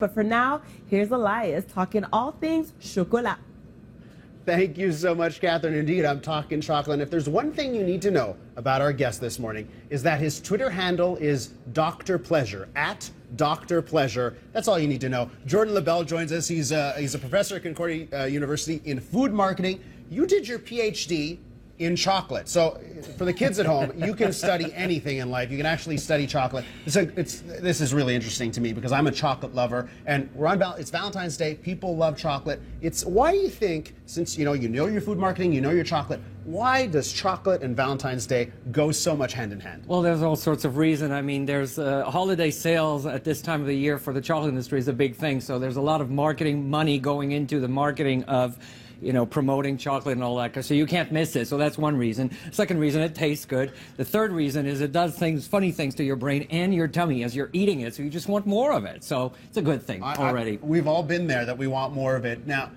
But for now, here's Elias talking all things chocolat. Thank you so much, Catherine. Indeed, I'm talking chocolate. And if there's one thing you need to know about our guest this morning, is that his Twitter handle is Dr. Pleasure, at Dr. Pleasure. That's all you need to know. Jordan LaBelle joins us. He's a professor at Concordia University in food marketing. You did your PhD in chocolate. So for the kids at home, you can study anything in life. You can actually study chocolate. So this is really interesting to me because I'm a chocolate lover, and it's Valentine's Day. People love chocolate. Why do you think, since you know your food marketing, you know your chocolate, why does chocolate and Valentine's Day go so much hand in hand? Well, there's all sorts of reasons. I mean, there's holiday sales at this time of the year for the chocolate industry is a big thing. So there's a lot of marketing money going into the marketing of promoting chocolate and all that. So you can't miss it. So that's one reason. Second reason, it tastes good. The third reason is it does funny things to your brain and your tummy as you're eating it. So you just want more of it. So it's a good thing already. We've all been there, that we want more of it. Now,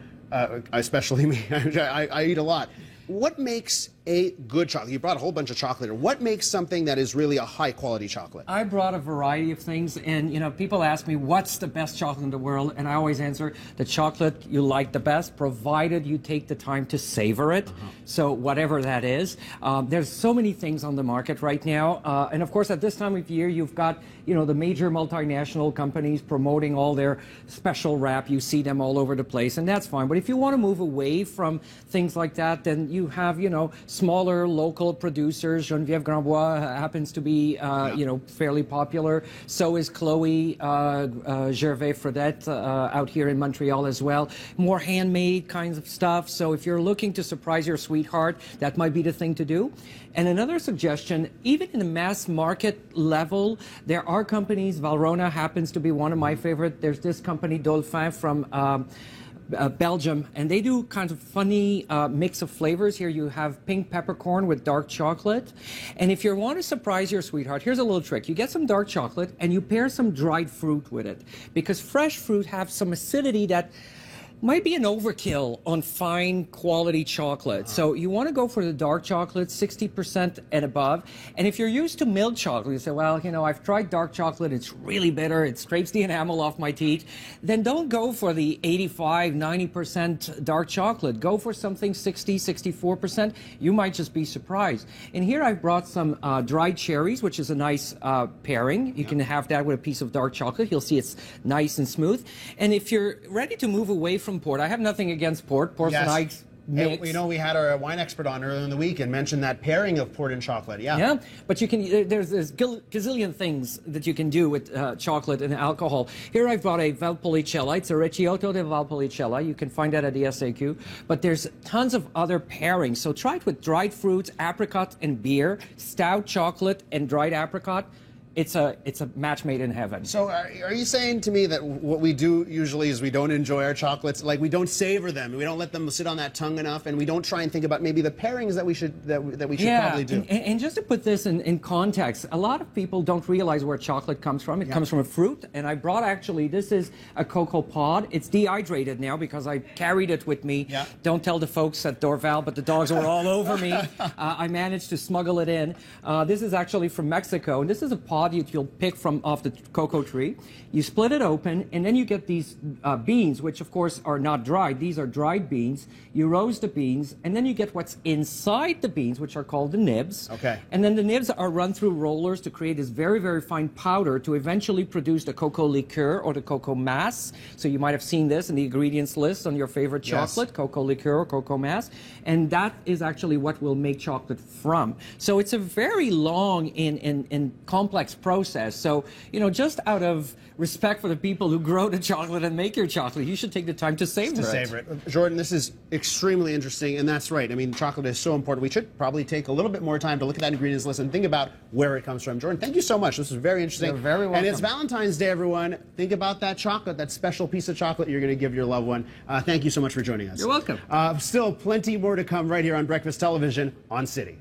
especially me, I eat a lot. What makes a good chocolate? You brought a whole bunch of chocolate. What makes something that is really a high quality chocolate? I brought a variety of things, and people ask me what's the best chocolate in the world, and I always answer the chocolate you like the best, provided you take the time to savor it. So whatever that is, there's so many things on the market right now, and of course at this time of year you've got the major multinational companies promoting all their special wrap. You see them all over the place, and that's fine. But if you want to move away from things like that, then you have smaller local producers. Geneviève Grandbois happens to be, fairly popular. So is Chloe Gervais-Fredette out here in Montreal as well. More handmade kinds of stuff. So if you're looking to surprise your sweetheart, that might be the thing to do. And another suggestion, even in the mass market level, there are companies. Valrhona happens to be one of my favorite. There's this company, Dolphin, from Belgium, and they do kind of funny mix of flavors. Here you have pink peppercorn with dark chocolate. And if you want to surprise your sweetheart, here's a little trick. You get some dark chocolate and you pair some dried fruit with it, because fresh fruit have some acidity that might be an overkill on fine quality chocolate. So you want to go for the dark chocolate, 60% and above. And if you're used to milk chocolate, you say, well, I've tried dark chocolate, it's really bitter, it scrapes the enamel off my teeth. Then don't go for the 85, 90% dark chocolate. Go for something 60, 64%. You might just be surprised. And here I've brought some dried cherries, which is a nice pairing. You can have that with a piece of dark chocolate. You'll see it's nice and smooth. And if you're ready to move away from port. I have nothing against port. Port's a nice mix. We had our wine expert on earlier in the week and mentioned that pairing of port and chocolate. Yeah, but you can. There's gazillion things that you can do with chocolate and alcohol. Here I've brought a Valpolicella. It's a Recioto de Valpolicella. You can find that at the SAQ. But there's tons of other pairings. So try it with dried fruits, apricot, and beer, stout chocolate, and dried apricot. It's a match made in heaven. So are you saying to me that what we do usually is we don't enjoy our chocolates, like we don't savor them, we don't let them sit on that tongue enough, and we don't try and think about maybe the pairings that we should probably do? And just to put this in context, a lot of people don't realize where chocolate comes from. It comes from a fruit, and I brought this is a cocoa pod. It's dehydrated now because I carried it with me. Don't tell the folks at Dorval, but the dogs were all over me. I managed to smuggle it in. This is actually from Mexico, and this is a pod you'll pick off the cocoa tree. You split it open, and then you get these beans, which of course are not dried. These are dried beans. You roast the beans, and then you get what's inside the beans, which are called the nibs. Okay. And then the nibs are run through rollers to create this very, very fine powder to eventually produce the cocoa liqueur or the cocoa mass. So you might have seen this in the ingredients list on your favorite chocolate, cocoa liqueur or cocoa mass. And that is actually what we'll make chocolate from. So it's a very long and complex process. So, just out of respect for the people who grow the chocolate and make your chocolate, you should take the time to savor it. Jordan, this is extremely interesting, and that's right. I mean, chocolate is so important. We should probably take a little bit more time to look at that ingredients list and think about where it comes from. Jordan, thank you so much. This was very interesting. You're very welcome. And it's Valentine's Day, everyone. Think about that chocolate, that special piece of chocolate you're going to give your loved one. Thank you so much for joining us. You're welcome. Still plenty more to come right here on Breakfast Television on City.